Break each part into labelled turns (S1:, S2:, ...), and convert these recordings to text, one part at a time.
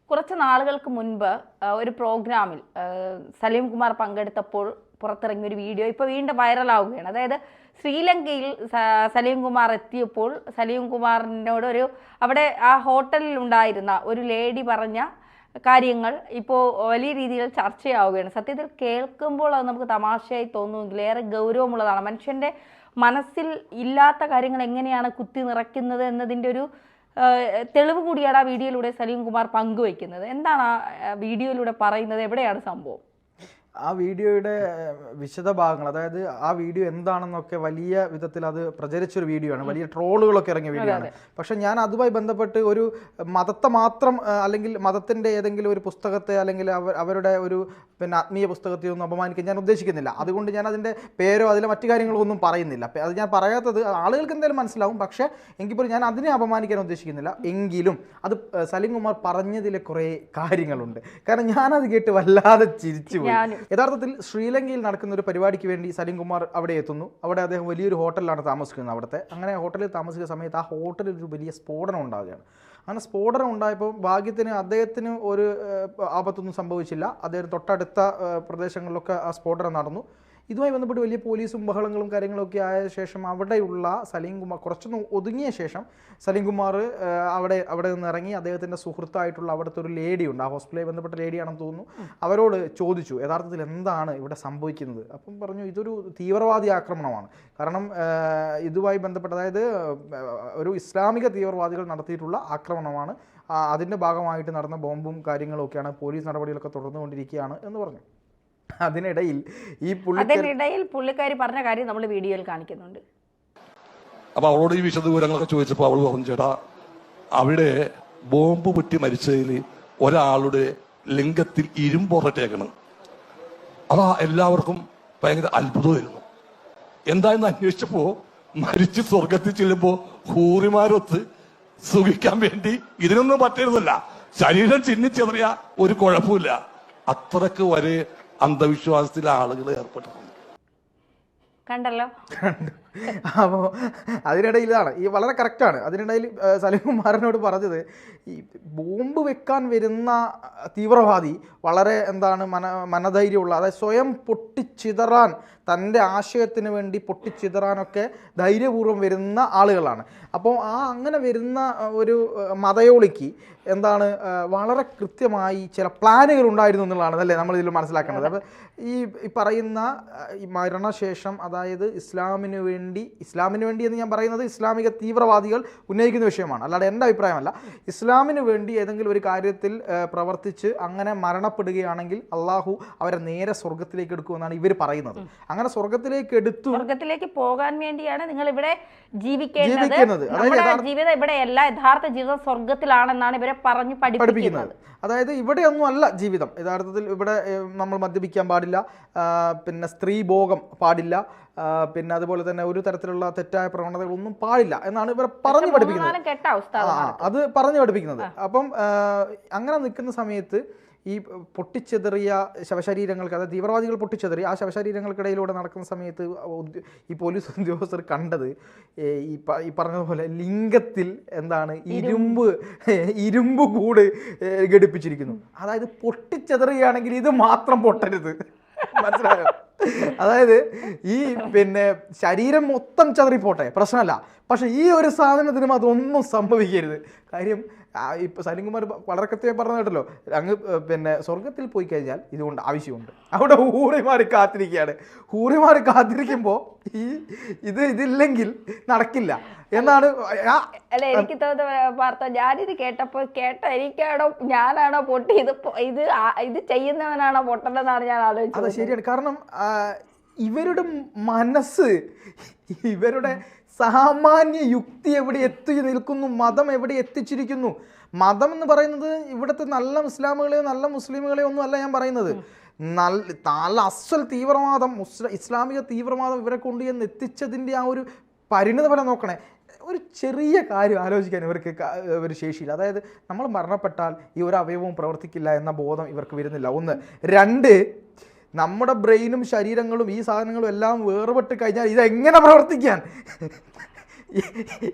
S1: കുറച്ച് നാളുകൾക്ക് മുൻപ് ഒരു പ്രോഗ്രാമിൽ സലീം കുമാർ പങ്കെടുത്തപ്പോൾ പുറത്തിറങ്ങിയ ഒരു വീഡിയോ ഇപ്പോൾ വീണ്ടും വൈറലാവുകയാണ്. അതായത് ശ്രീലങ്കയിൽ സലീം കുമാർ എത്തിയപ്പോൾ സലീം കുമാറിനോട് അവിടെ ആ ഹോട്ടലിൽ ഉണ്ടായിരുന്ന ഒരു ലേഡി പറഞ്ഞ കാര്യങ്ങൾ ഇപ്പോൾ വലിയ രീതിയിൽ ചർച്ചയാവുകയാണ്. സത്യത്തിൽ കേൾക്കുമ്പോൾ അത് നമുക്ക് തമാശയായി തോന്നുമെങ്കിൽ ഏറെ ഗൗരവമുള്ളതാണ്. മനുഷ്യൻ്റെ മനസ്സിൽ ഇല്ലാത്ത കാര്യങ്ങൾ എങ്ങനെയാണ് കുത്തി നിറയ്ക്കുന്നത് എന്നതിൻ്റെ ഒരു തെളിവ് കൂടിയാണ് ആ വീഡിയോയിലൂടെ സലീം കുമാർ പങ്കുവയ്ക്കുന്നത്. എന്താണ് ആ വീഡിയോയിലൂടെ പറയുന്നത്? എവിടെയാണ് സംഭവം?
S2: ആ വീഡിയോയുടെ വിശദ ഭാഗങ്ങൾ, അതായത് ആ വീഡിയോ എന്താണെന്നൊക്കെ വലിയ വിധത്തിൽ അത് പ്രചരിച്ചൊരു വീഡിയോ ആണ്, വലിയ ട്രോളുകളൊക്കെ ഇറങ്ങിയ വീഡിയോ ആണ്. പക്ഷെ ഞാൻ അതുമായി ബന്ധപ്പെട്ട് ഒരു മതത്തെ മാത്രം അല്ലെങ്കിൽ മതത്തിൻ്റെ ഏതെങ്കിലും ഒരു പുസ്തകത്തെ അല്ലെങ്കിൽ അവരുടെ ഒരു ആത്മീയ പുസ്തകത്തെ ഒന്നും അപമാനിക്കാൻ ഞാൻ ഉദ്ദേശിക്കുന്നില്ല. അതുകൊണ്ട് ഞാൻ അതിൻ്റെ പേരോ അതിലെ മറ്റു കാര്യങ്ങളോ ഒന്നും പറയുന്നില്ല. അത് ഞാൻ പറയാത്തത് ആളുകൾക്ക് എന്തായാലും മനസ്സിലാവും. പക്ഷേ എങ്കിൽ ഞാൻ അതിനെ അപമാനിക്കാൻ ഉദ്ദേശിക്കുന്നില്ല. എങ്കിലും അത് സലീം കുമാർ പറഞ്ഞതിലെ കുറേ കാര്യങ്ങളുണ്ട്. കാരണം ഞാനത് കേട്ട് വല്ലാതെ ചിരിച്ചു പോയി. യഥാർത്ഥത്തിൽ ശ്രീലങ്കയിൽ നടക്കുന്ന ഒരു പരിപാടിക്ക് വേണ്ടി സലീം കുമാർ അവിടെ എത്തുന്നു. അവിടെ അദ്ദേഹം വലിയൊരു ഹോട്ടലിലാണ് താമസിക്കുന്നത്. അവിടുത്തെ അങ്ങനെ ഹോട്ടലിൽ താമസിക്കുന്ന സമയത്ത് ആ ഹോട്ടലിൽ ഒരു വലിയ സ്ഫോടനം ഉണ്ടാവുകയാണ്. അങ്ങനെ സ്ഫോടനം ഉണ്ടായപ്പോൾ ഭാഗ്യത്തിന് അദ്ദേഹത്തിന് ഒരു ആപത്തൊന്നും സംഭവിച്ചില്ല. അദ്ദേഹം തൊട്ടടുത്ത പ്രദേശങ്ങളിലൊക്കെ ആ സ്ഫോടനം നടന്നു. ഇതുമായി ബന്ധപ്പെട്ട് വലിയ പോലീസും ബഹളങ്ങളും കാര്യങ്ങളൊക്കെ ആയ ശേഷം അവിടെയുള്ള സലീം കുമാർ കുറച്ചൊന്ന് ഒതുങ്ങിയ ശേഷം സലീം കുമാർ അവിടെ നിന്ന് ഇറങ്ങി അദ്ദേഹത്തിൻ്റെ സുഹൃത്തായിട്ടുള്ള അവിടുത്തെ ഒരു ലേഡിയുണ്ട്, ആ ഹോസ്പിറ്റലിൽ ബന്ധപ്പെട്ട ലേഡിയാണെന്ന് തോന്നുന്നു, അവരോട് ചോദിച്ചു യഥാർത്ഥത്തിൽ എന്താണ് ഇവിടെ സംഭവിക്കുന്നത്. അപ്പം പറഞ്ഞു ഇതൊരു തീവ്രവാദി ആക്രമണമാണ്. കാരണം ഇതുമായി ബന്ധപ്പെട്ട് അതായത് ഒരു ഇസ്ലാമിക തീവ്രവാദികൾ നടത്തിയിട്ടുള്ള ആക്രമണമാണ്. അതിൻ്റെ ഭാഗമായിട്ട് നടന്ന ബോംബും കാര്യങ്ങളൊക്കെയാണ്, പോലീസ് നടപടികളൊക്കെ തുടർന്നുകൊണ്ടിരിക്കുകയാണ് എന്ന് പറഞ്ഞു. അതിനിടയിൽ
S1: പുള്ളിക്കാരി പറഞ്ഞ കാര്യം നമ്മൾ വീഡിയോയിൽ കാണിക്കുന്നുണ്ട്.
S3: അപ്പൊ അവളോട് ഈ വിശദവിവരങ്ങളൊക്കെ ചോദിച്ചപ്പോൾ അവൾ പറഞ്ഞു, ചേട്ടാ അവിടെ ബോംബ് പൊട്ടി മരിച്ചതിൽ ഒരാളുടെ ലിംഗത്തിൽ ഇരുമ്പൊറട്ടേക്കണം. അതാ എല്ലാവർക്കും ഭയങ്കര അത്ഭുതമായിരുന്നു. എന്തായെന്ന് അന്വേഷിച്ചപ്പോ മരിച്ച് സ്വർഗത്തിൽ ചെല്ലുമ്പോ ഹൂറിമാരൊത്ത് സുഖിക്കാൻ വേണ്ടി ഇതിനൊന്നും പറ്റരുതല്ല, ശരീരം ചിന്നിച്ചെറിയ ഒരു കുഴപ്പമില്ല. അത്രക്ക് വരെ അന്ധവിശ്വാസത്തിൽ ആളുകൾ ഏർപ്പെട്ടിട്ടുണ്ട്.
S1: കണ്ടല്ലോ.
S2: അപ്പോൾ അതിനിടയിൽ ഇതാണ് ഈ വളരെ കറക്റ്റാണ്. അതിനിടയിൽ സലീം കുമാറിനോട് പറഞ്ഞത് ഈ ബോംബ് വെക്കാൻ വരുന്ന തീവ്രവാദി വളരെ മനധൈര്യമുള്ള, അതായത് സ്വയം പൊട്ടിച്ചിതറാൻ, തൻ്റെ ആശയത്തിന് വേണ്ടി പൊട്ടിച്ചിതറാനൊക്കെ ധൈര്യപൂർവ്വം വരുന്ന ആളുകളാണ്. അപ്പോൾ അങ്ങനെ വരുന്ന ഒരു മതയോളിക്ക് വളരെ കൃത്യമായി ചില പ്ലാനുകൾ ഉണ്ടായിരുന്നു എന്നുള്ളതാണ് അല്ലേ നമ്മളിതിൽ മനസ്സിലാക്കേണ്ടത്. അപ്പോൾ ഈ പറയുന്ന ഈ മരണശേഷം, അതായത് ഇസ്ലാമിന് വേണ്ടി എന്ന് ഞാൻ പറയുന്നത് ഇസ്ലാമിക തീവ്രവാദികൾ ഉന്നയിക്കുന്ന വിഷയമാണ്, അല്ലാതെ എൻ്റെ അഭിപ്രായമല്ല. ഇസ്ലാമിന് വേണ്ടി ഏതെങ്കിലും ഒരു കാര്യത്തിൽ പ്രവർത്തിച്ച് അങ്ങനെ മരണപ്പെടുകയാണെങ്കിൽ അള്ളാഹു അവരെ നേരെ സ്വർഗത്തിലേക്ക് എടുക്കുമെന്നാണ് ഇവർ പറയുന്നത്. അങ്ങനെ സ്വർഗത്തിലേക്ക്
S1: പോകാൻ വേണ്ടിയാണ് നിങ്ങൾ ഇവിടെ ജീവിക്കുന്നത്. ജീവിതം ഇവിടെയല്ല, യഥാർത്ഥ ജീവിതം സ്വർഗത്തിലാണെന്നാണ് ഇവരെ പറഞ്ഞു പഠിപ്പിക്കുന്നത്.
S2: അതായത് ഇവിടെയൊന്നും അല്ല ജീവിതം. യഥാർത്ഥത്തിൽ ഇവിടെ നമ്മൾ മദ്യപിക്കാൻ പാടില്ല, പിന്നെ സ്ത്രീ ഭോഗം പാടില്ല, പിന്നെ അതുപോലെ തന്നെ ഒരു തരത്തിലുള്ള തെറ്റായ പ്രവണതകളൊന്നും പാടില്ല എന്നാണ് ഇവരെ പറഞ്ഞു പഠിപ്പിക്കുന്നത്. അപ്പം അങ്ങനെ നിൽക്കുന്ന സമയത്ത് ഈ പൊട്ടിച്ചെതറിയ ശവശരീരങ്ങൾക്ക്, അതായത് തീവ്രവാദികൾ പൊട്ടിച്ചെതറി ആ ശവശരീരങ്ങൾക്കിടയിലൂടെ നടക്കുന്ന സമയത്ത് ഈ പോലീസ് ഉദ്യോഗസ്ഥർ കണ്ടത് ഈ പറഞ്ഞതുപോലെ ലിംഗത്തിൽ ഇരുമ്പ് കൂട് ഘടിപ്പിച്ചിരിക്കുന്നു. അതായത് പൊട്ടിച്ചെതറുകയാണെങ്കിൽ ഇത് മാത്രം പൊട്ടരുത്, മനസ്സിലായോ? അതായത് ഈ ശരീരം മൊത്തം ചതറിപ്പോട്ടെ, പ്രശ്നമല്ല, പക്ഷെ ഈ ഒരു സാധനത്തിനും അതൊന്നും സംഭവിക്കരുത്. കാര്യം ഇപ്പൊ സലീം കുമാർ വളരെ കൃത്യമായി പറഞ്ഞു കേട്ടല്ലോ, അങ്ങ് സ്വർഗത്തിൽ പോയി കഴിഞ്ഞാൽ ഇതുകൊണ്ട് ആവശ്യമുണ്ട്. അവിടെ ഹൂറിമാർ കാത്തിരിക്കുകയാണ്. ഹൂറിമാർ കാത്തിരിക്കുമ്പോൾ ഇതില്ലെങ്കിൽ നടക്കില്ല എന്നാണ്.
S1: അല്ല, എനിക്ക് തോന്നുന്നു ഞാനിത് ഞാനാണോ പൊട്ടി, ഇത് ചെയ്യുന്നവനാണോ പൊട്ടലെന്നാണ് ഞാൻ ആലോചിച്ചത്.
S2: അത് ശരിയാണ്. കാരണം ഇവരുടെ മനസ്സ്, ഇവരുടെ സാമാന്യ യുക്തി എവിടെ എത്തി നിൽക്കുന്നു, മതം എവിടെ എത്തിച്ചിരിക്കുന്നു. മതം എന്ന് പറയുന്നത് ഇവിടുത്തെ നല്ല ഇസ്ലാമുകളെയോ നല്ല മുസ്ലിമുകളെയോ ഒന്നും അല്ല ഞാൻ പറയുന്നത്. നല്ല അസ്വൽ തീവ്രവാദം, ഇസ്ലാമിക തീവ്രവാദം ഇവരെ കൊണ്ട് ചെന്ന് എത്തിച്ചതിൻ്റെ ആ ഒരു പരിണിത ഫലം നോക്കണേ. ഒരു ചെറിയ കാര്യം ആലോചിക്കാൻ ഇവർക്ക് ഒരു ശേഷിയില്ല. അതായത് നമ്മൾ മരണപ്പെട്ടാൽ ഈ ഒരു അവയവവും പ്രവർത്തിക്കില്ല എന്ന ബോധം ഇവർക്ക് വരുന്നില്ല. 1. 2, നമ്മുടെ ബ്രെയിനും ശരീരങ്ങളും ഈ സാധനങ്ങളും എല്ലാം വേർപെട്ട് കഴിഞ്ഞാൽ ഇതെങ്ങനെ പ്രവർത്തിക്കാൻ?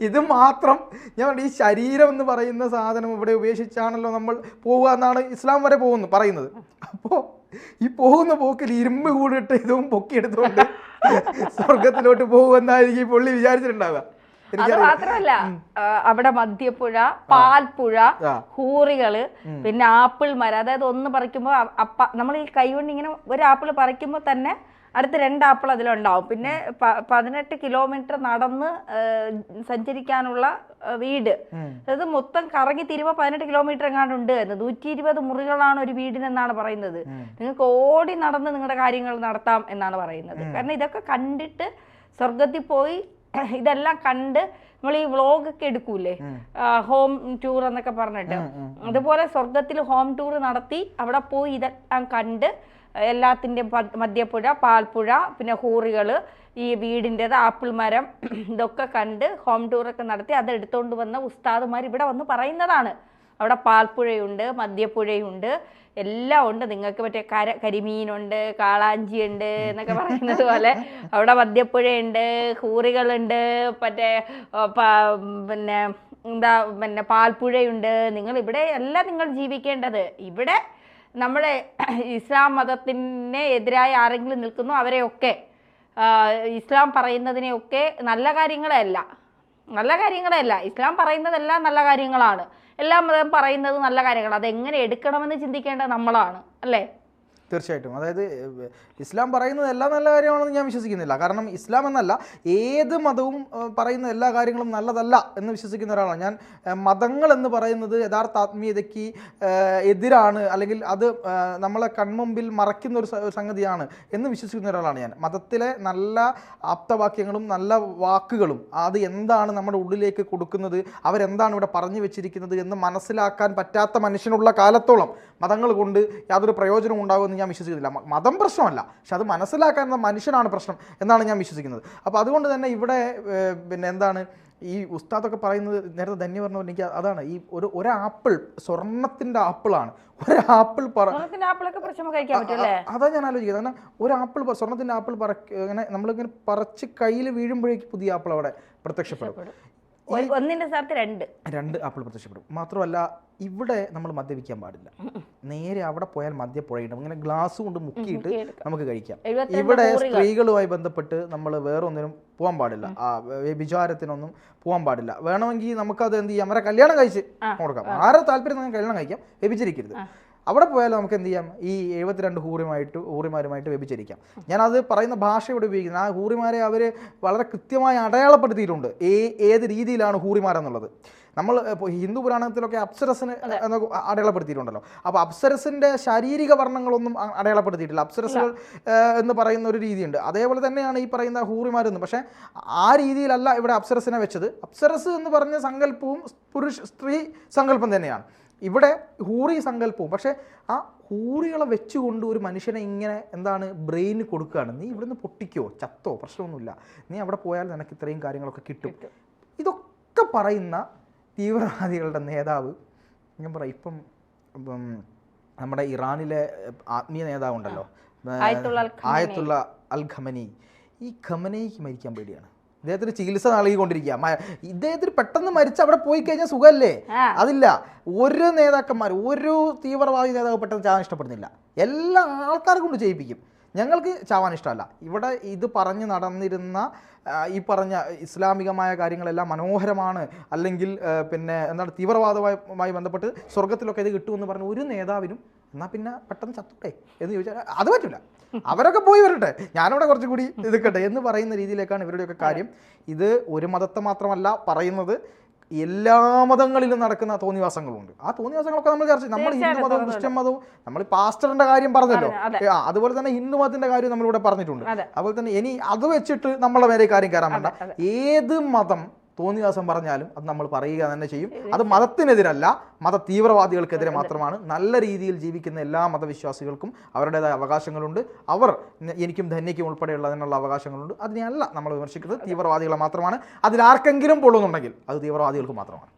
S2: ഇത് മാത്രം ഞാൻ പറഞ്ഞു, ഈ ശരീരം എന്ന് പറയുന്ന സാധനം ഇവിടെ ഉപേക്ഷിച്ചാണല്ലോ നമ്മൾ പോവുക എന്നാണ് ഇസ്ലാം വരെ പറയുന്നത്. അപ്പോൾ ഈ പോകുന്ന പോക്കിൽ ഇരുമ്പ് കൂടിയിട്ട് ഇതും പൊക്കിയെടുത്തുകൊണ്ട് സ്വർഗത്തിലോട്ട് പോകുമെന്നായിരിക്കും പുള്ളി വിചാരിച്ചിട്ടുണ്ടാവുക.
S1: അത് മാത്രമല്ല, അവിടെ മദ്യപ്പുഴ, പാൽപ്പുഴ, ഹൂറികള്, പിന്നെ ആപ്പിൾ മരം. അതായത് ഒന്ന് പറിക്കുമ്പോൾ നമ്മൾ ഈ കൈകൊണ്ട് ഇങ്ങനെ ഒരു ആപ്പിൾ പറിക്കുമ്പോൾ തന്നെ അടുത്ത 2 ആപ്പിൾ അതിലുണ്ടാവും. പിന്നെ 18 കിലോമീറ്റർ നടന്ന് സഞ്ചരിക്കാനുള്ള വീട്. അതായത് മൊത്തം കറങ്ങി തിരുമ്പോൾ 18 കിലോമീറ്റർ എങ്ങാണ്ട് ഉണ്ട് എന്ന്. 120 മുറികളാണ് ഒരു വീടിനെന്നാണ് പറയുന്നത്. നിങ്ങൾക്ക് ഓടി നടന്ന് നിങ്ങളുടെ കാര്യങ്ങൾ നടത്താം എന്നാണ് പറയുന്നത്. കാരണം ഇതൊക്കെ കണ്ടിട്ട് സ്വർഗത്തിൽ പോയി ഇതെല്ലാം കണ്ട് നമ്മൾ ഈ വ്ളോഗൊക്കെ എടുക്കൂലേ, ഹോം ടൂർ എന്നൊക്കെ പറഞ്ഞിട്ട്, അതുപോലെ സ്വർഗത്തിൽ ഹോം ടൂർ നടത്തി അവിടെ പോയി ഇതെല്ലാം കണ്ട് എല്ലാത്തിൻ്റെയും മദ്യപ്പുഴ, പാൽപ്പുഴ, പിന്നെ ഹൂറികള്, ഈ വീടിൻ്റെത് ആപ്പിൾ മരം, ഇതൊക്കെ കണ്ട് ഹോം ടൂറൊക്കെ നടത്തി അത് എടുത്തുകൊണ്ട് വന്ന ഉസ്താദുമാർ ഇവിടെ വന്ന് പറയുന്നതാണ്. അവിടെ പാൽപ്പുഴയുണ്ട്, മദ്യപ്പുഴയുണ്ട്, എല്ലാം ഉണ്ട്. നിങ്ങൾക്ക് മറ്റേ കരിമീനുണ്ട്, കാളാഞ്ചിയുണ്ട് എന്നൊക്കെ പറയുന്നത് പോലെ അവിടെ മദ്യപ്പുഴയുണ്ട്, ഹൂറികളുണ്ട്, മറ്റേ പിന്നെ പാൽപ്പുഴയുണ്ട്. നിങ്ങൾ ഇവിടെ അല്ല നിങ്ങൾ ജീവിക്കേണ്ടത്. ഇവിടെ നമ്മുടെ ഇസ്ലാം മതത്തിന് എതിരായ ആരെങ്കിലും നിൽക്കുന്നു അവരെയൊക്കെ, ഇസ്ലാം പറയുന്നതിനെയൊക്കെ നല്ല കാര്യങ്ങളല്ല. ഇസ്ലാം പറയുന്നതെല്ലാം നല്ല കാര്യങ്ങളാണ്. എല്ലാ മതം പറയുന്നത് നല്ല കാര്യങ്ങളാണ്. അതെങ്ങനെ എടുക്കണമെന്ന് ചിന്തിക്കേണ്ടത് നമ്മളാണ്, അല്ലേ?
S2: തീർച്ചയായിട്ടും. അതായത് ഇസ്ലാം പറയുന്നത് എല്ലാ നല്ല കാര്യമാണെന്ന് ഞാൻ വിശ്വസിക്കുന്നില്ല. കാരണം ഇസ്ലാം എന്നല്ല, ഏത് മതവും പറയുന്ന എല്ലാ കാര്യങ്ങളും നല്ലതല്ല എന്ന് വിശ്വസിക്കുന്ന ഒരാളാണ് ഞാൻ. മതങ്ങൾ എന്ന് പറയുന്നത് യഥാർത്ഥ ആത്മീയതയ്ക്ക് എതിരാണ്, അല്ലെങ്കിൽ അത് നമ്മളെ കൺമുമ്പിൽ മറയ്ക്കുന്ന ഒരു സംഗതിയാണ് എന്ന് വിശ്വസിക്കുന്ന ഒരാളാണ് ഞാൻ. മതത്തിലെ നല്ല ആപ്തവാക്യങ്ങളും നല്ല വാക്കുകളും അത് എന്താണ് നമ്മുടെ ഉള്ളിലേക്ക് കൊടുക്കുന്നത്, അവരെന്താണ് ഇവിടെ പറഞ്ഞു വെച്ചിരിക്കുന്നത് എന്ന് മനസ്സിലാക്കാൻ പറ്റാത്ത മനുഷ്യനുള്ള കാലത്തോളം മതങ്ങൾ കൊണ്ട് യാതൊരു പ്രയോജനവും ഉണ്ടാകുമെന്ന് ഞാൻ വിശ്വസിക്കുന്നില്ല. മതം പ്രശ്നമല്ല, പക്ഷെ അത് മനസ്സിലാക്കാൻ മനുഷ്യനാണ് പ്രശ്നം എന്നാണ് ഞാൻ വിശ്വസിക്കുന്നത്. അപ്പോൾ അതുകൊണ്ട് തന്നെ ഇവിടെ പിന്നെ എന്താണ് ഈ ഉസ്താദൊക്കെ പറയുന്നത്, നേരത്തെ ധന്യ പറഞ്ഞ എനിക്ക് അതാണ്, ഈ ഒരു ആപ്പിൾ സ്വർണത്തിൻ്റെ ആപ്പിളാണ്. ഒരു ആപ്പിൾ അതാ ഞാൻ ആലോചിക്കുന്നത്. കാരണം ഒരു ആപ്പിൾ സ്വർണത്തിൻ്റെ ആപ്പിൾ ഇങ്ങനെ നമ്മളിങ്ങനെ പറിച്ച് കയ്യിൽ വീഴുമ്പോഴേക്ക് പുതിയ ആപ്പിൾ അവിടെ പ്രത്യക്ഷപ്പെടും.
S1: ഒന്നിന്റെ സ്ഥലത്ത് 2
S2: ആപ്പിൾ പ്രത്യക്ഷപ്പെടും. മാത്രമല്ല ഇവിടെ നമ്മൾ മദ്യപിക്കാൻ പാടില്ല. നേരെ അവിടെ പോയാൽ മദ്യപ്പുഴയുണ്ട്, ഇങ്ങനെ ഗ്ലാസ് കൊണ്ട് മുക്കിയിട്ട് നമുക്ക് കഴിക്കാം. ഇവിടെ സ്ത്രീകളുമായി ബന്ധപ്പെട്ട് നമ്മൾ വേറെ ഒന്നിനും പോകാൻ പാടില്ല, വ്യഭിചാരത്തിനൊന്നും പോകാൻ പാടില്ല. വേണമെങ്കിൽ നമുക്കത് എന്ത് ചെയ്യാം, അവരെ കല്യാണം കഴിച്ച് കൊടുക്കാം. ആരെ താല്പര്യം കല്യാണം കഴിക്കാം, വ്യഭിചരിക്കരുത്. അവിടെ പോയാലും നമുക്ക് എന്ത് ചെയ്യാം, ഈ 72 ഹൂറിമാരുമായിട്ട് വ്യഭിചരിക്കാം. ഞാനത് പറയുന്ന ഭാഷ ഇവിടെ ഉപയോഗിക്കുന്നത്. ആ ഹൂറിമാരെ അവർ വളരെ കൃത്യമായി അടയാളപ്പെടുത്തിയിട്ടുണ്ട് ഏത് രീതിയിലാണ് ഹൂറിമാരെന്നുള്ളത്. നമ്മൾ ഹിന്ദു പുരാണത്തിലൊക്കെ അപ്സരസിന് എന്നൊക്കെ അടയാളപ്പെടുത്തിയിട്ടുണ്ടല്ലോ. അപ്പോൾ അപ്സരസിൻ്റെ ശാരീരിക വർണ്ണങ്ങളൊന്നും അടയാളപ്പെടുത്തിയിട്ടില്ല. അപ്സരസുകൾ എന്ന് പറയുന്ന ഒരു രീതിയുണ്ട്. അതേപോലെ തന്നെയാണ് ഈ പറയുന്ന ഹൂറിമാരെന്ന്. പക്ഷേ ആ രീതിയിലല്ല ഇവിടെ അപ്സരസിനെ വെച്ചത്. അപ്സരസ് എന്ന് പറഞ്ഞ സങ്കല്പവും സ്ത്രീ സങ്കല്പം തന്നെയാണ്. ഇവിടെ ഹൂറി സങ്കല്പവും. പക്ഷേ ആ ഹൂറികളെ വെച്ചുകൊണ്ട് ഒരു മനുഷ്യനെ ഇങ്ങനെ എന്താണ് ബ്രെയിന് കൊടുക്കുകയാണ്. നീ ഇവിടുന്ന് പൊട്ടിക്കോ, ചത്തോ, പ്രശ്നമൊന്നുമില്ല, നീ അവിടെ പോയാൽ നിനക്ക് ഇത്രയും കാര്യങ്ങളൊക്കെ കിട്ടും. ഇതൊക്കെ പറയുന്ന തീവ്രവാദികളുടെ നേതാവ് ഞാൻ പറയാം, ഇപ്പം നമ്മുടെ ഇറാനിലെ ആത്മീയ നേതാവുണ്ടല്ലോ, ആയത്തുള്ള അൽ ഖമനി. ഈ ഖമനയ്ക്ക് മരിക്കാൻ പേടിയാണ്. ഇദ്ദേഹത്തിന് ചികിത്സ നൽകിക്കൊണ്ടിരിക്കുക. ഇദ്ദേഹത്തിന് പെട്ടെന്ന് മരിച്ച് അവിടെ പോയി കഴിഞ്ഞാൽ സുഖമല്ലേ? അതില്ല. ഒരു നേതാക്കന്മാർ, ഒരു തീവ്രവാദി നേതാവ് പെട്ടെന്ന് ചാവാൻ ഇഷ്ടപ്പെടുന്നില്ല. എല്ലാ ആൾക്കാരെ കൊണ്ട് ചെയ്യിപ്പിക്കും. ഞങ്ങൾക്ക് ചാവാൻ ഇഷ്ടമല്ല. ഇവിടെ ഇത് പറഞ്ഞ് നടന്നിരുന്ന ഈ പറഞ്ഞ ഇസ്ലാമികമായ കാര്യങ്ങളെല്ലാം മനോഹരമാണ്, അല്ലെങ്കിൽ പിന്നെ എന്താണ് തീവ്രവാദവുമായി ബന്ധപ്പെട്ട് സ്വർഗത്തിലൊക്കെ ഇത് കിട്ടുമെന്ന് പറഞ്ഞ ഒരു നേതാവിനും എന്നാൽ പിന്നെ പെട്ടെന്ന് ചത്തൂടെ എന്ന് ചോദിച്ചാൽ അത് പറ്റില്ല. അവരൊക്കെ പോയി വരട്ടെ, ഞാനിവിടെ കുറച്ചും കൂടി ഇതൊക്കട്ടെ എന്ന് പറയുന്ന രീതിയിലേക്കാണ് ഇവരുടെയൊക്കെ കാര്യം. ഇത് ഒരു മതത്തെ മാത്രമല്ല പറയുന്നത്, എല്ലാ മതങ്ങളിലും നടക്കുന്ന തോന്നിവാസങ്ങളുണ്ട്. ആ തോന്നിവാസങ്ങളൊക്കെ നമ്മൾ ചർച്ച ചെയ്യും. നമ്മൾ ഹിന്ദു മതവും ക്രിസ്ത്യൻ മതവും, നമ്മൾ പാസ്റ്ററിന്റെ കാര്യം പറഞ്ഞല്ലോ, അതുപോലെ തന്നെ ഹിന്ദു മതത്തിന്റെ കാര്യം നമ്മളിവിടെ പറഞ്ഞിട്ടുണ്ട്. അതുപോലെ തന്നെ ഇനി അത് വെച്ചിട്ട് നമ്മളെ മേലെ കാര്യം കയറാൻ വേണ്ട. ഏത് മതം തോന്നിവാസം പറഞ്ഞാലും അത് നമ്മൾ പറയുക തന്നെ ചെയ്യും. അത് മതത്തിനെതിരല്ല, മത തീവ്രവാദികൾക്കെതിരെ മാത്രമാണ്. നല്ല രീതിയിൽ ജീവിക്കുന്ന എല്ലാ മതവിശ്വാസികൾക്കും അവരുടേതായ അവകാശങ്ങളുണ്ട്. അവർ എനിക്കും ധന്യയ്ക്കും ഉൾപ്പെടെയുള്ളതിനുള്ള അവകാശങ്ങളുണ്ട്. അതിനെയല്ല നമ്മൾ വിമർശിക്കുന്നത്, തീവ്രവാദികളെ മാത്രമാണ്. അതിലാർക്കെങ്കിലും പൊള്ളുന്നുണ്ടെങ്കിൽ അത് തീവ്രവാദികൾക്ക് മാത്രമാണ്.